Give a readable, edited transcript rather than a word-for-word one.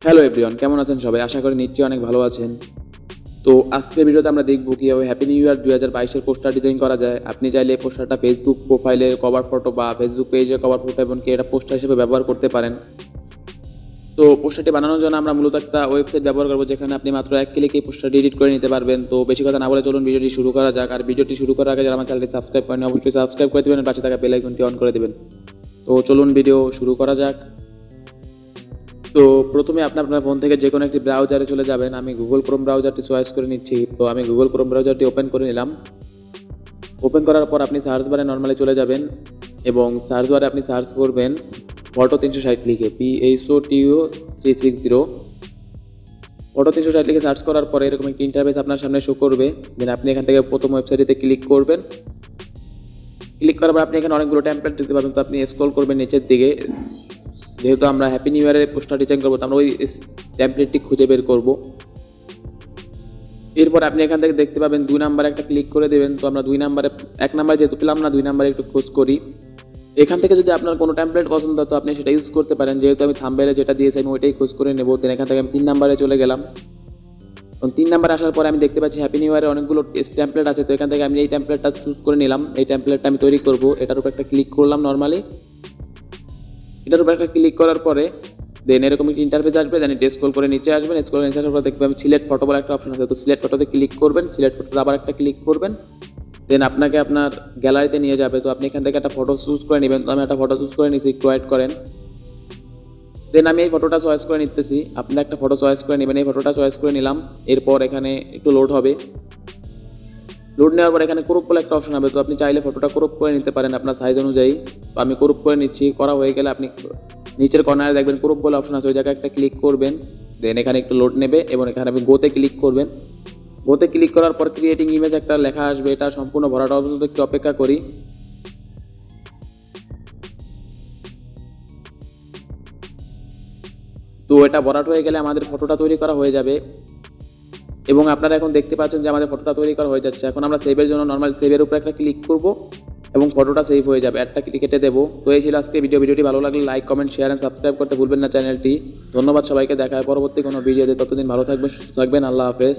Hello everyone, কেমন আছেন সবাই? আশা করি নিশ্চয়ই অনেক ভালো আছেন। তো আজকের ভিডিওতে আমরা দেখব কীভাবে হ্যাপি নিউ ইয়ার 2022-এর পোস্টার ডিজাইন করা যায়। আপনি চাইলে এই পোস্টারটা ফেসবুক প্রোফাইলের কভার ফটো বা ফেসবুক পেজের কভার ফটো এমনকি এটা পোস্টার হিসেবে ব্যবহার করতে পারেন। তো পোস্টারটি বানানোর জন্য আমরা মূলত একটা ওয়েবসাইট ব্যবহার করব, যেখানে আপনি মাত্র এক ক্লিকে এই পোস্টারটি এডিট করে নিতে পারবেন। তো বেশি কথা না বলে চলুন ভিডিওটি শুরু করা যাক। আর ভিডিওটি শুরু করার আগে যারা আমার চ্যানেলটি সাবস্ক্রাইব করেন অবশ্যই সাবস্ক্রাইব করে দেবেন, পাশে থাকা বেল আইকনটি অন করে দেবেন। তো চলুন ভিডিও শুরু করা যাক। তো প্রথমে আপনার ফোন থেকে যে কোনো একটি ব্রাউজারে চলে যাবেন। আমি গুগল ক্রোম ব্রাউজারটি চয়েস করে নিচ্ছি। তো আমি গুগল ক্রোম ব্রাউজারটি ওপেন করে নিলাম। ওপেন করার পর আপনি সার্চ বারে নর্মালি চলে যাবেন এবং সার্চ বারে আপনি সার্চ করবেন ফটো 360 লিখে, PHOTO360 ফটো 360 লিখে সার্চ করার পরে এরকম একটি ইন্টারফেস আপনার সামনে শো করবে। দেন আপনি এখান থেকে প্রথম ওয়েবসাইটে ক্লিক করবেন। ক্লিক করার পর আপনি এখানে অনেকগুলো টেমপ্লেট দেখতে পাবেন। তো আপনি স্ক্রল করবেন নিচের দিকে। যেহেতু আমরা হ্যাপি নিউ ইয়ারের পোস্টার ডিজাইন করবো, তো আমরা ওই টেমপ্লেটটি খুঁজে বের করব। এরপর আপনি এখান থেকে দেখতে পাবেন 2 নাম্বারে একটা ক্লিক করে দেবেন। তো আমরা 2 নাম্বারে, 1 নাম্বার যেহেতু পেলাম না, 2 নাম্বারে একটু খোঁজ করি। এখান থেকে যদি আপনার কোনো টেমপ্লেট পছন্দ হয় তো আপনি সেটা ইউজ করতে পারেন। যেহেতু আমি থাম্বনেইলে যেটা দিয়েছি আমি ওইটাই খোঁজ করে নেব। দেন এখান থেকে আমি 3 নাম্বারে চলে গেলাম এবং 3 নাম্বারে আসার পরে আমি দেখতে পাচ্ছি হ্যাপি নিউ ইয়ারের অনেকগুলো টেমপ্লেট আছে। তো এখান থেকে আমি এই টেমপ্লেটটা চুজ করে নিলাম। এই টেমপ্লেটটা আমি তৈরি করব। এটার উপর একটা ক্লিক করলাম নর্মালি। এটার উপর একটা ক্লিক করার পরে দেন এরকম একটি ইন্টারফেস আসবে। দেন এটা স্ক্রল করে নিচে আসবেন। স্ক্রল করে নিচে আসার পর দেখবেন সিলেক্ট ফটো বলে একটা অপশন আছে। তো সিলেক্ট ফটোতে ক্লিক করবেন। সিলেক্ট ফটোতে আবার একটা ক্লিক করবেন। দেন আপনাকে আপনার গ্যালারিতে নিয়ে যাবে। তো আপনি এখান থেকে একটা ফটো চুজ করে নেবেন। তো আমি একটা ফটো চুজ করে নিচ্ছি, একটু ওয়েট করেন। দেন আমি এই ফটোটা চয়েস করে নিতেছি। আপনি একটা ফটো চয়েস করে নেবেন। এই ফটোটা চয়েস করে নিলাম। এরপর এখানে একটু লোড হবে। লোড নেওয়ার পর এখানে ক্রপ বলে একটা অপশন হবে। তো আপনি চাইলে ফটোটা ক্রপ করে নিতে পারেন আপনার সাইজ অনুযায়ী। তো আমি ক্রপ করে নিচ্ছি। করা হয়ে গেলে আপনি নিচের কর্নারে দেখবেন ক্রপ বলে অপশন আছে, ওই জায়গায় একটা ক্লিক করবেন। দেন এখানে একটু লোড নেবে এবং এখানে আপনি গোতে ক্লিক করবেন। গোতে ক্লিক করার পর ক্রিয়েটিং ইমেজ একটা লেখা আসবে। এটা সম্পূর্ণ ভরাটা পর্যন্ত একটু অপেক্ষা করি। তো এটা ভরাট হয়ে গেলে আমাদের ফটোটা তৈরি করা হয়ে যাবে এবং আপনারা এখন দেখতে পাচ্ছেন যে আমাদের ফটোটা তৈরি করা হয়ে যাচ্ছে। এখন আমরা সেভের জন্য নর্মাল সেভের উপরে একটা ক্লিক করব এবং ফটোটা সেভ হয়ে যাবে। একটা ক্লিক কেটে দেবো। তো এই ছিল আজকে ভিডিওটি ভালো লাগলে like, comment, share and subscribe করতে ভুলবেন না চ্যানেলটি। ধন্যবাদ সবাইকে। দেখা হয় পরবর্তী কোনো ভিডিওতে। ততদিন ভালো থাকবেন, সুস্থ থাকবেন। আল্লাহ হাফেজ।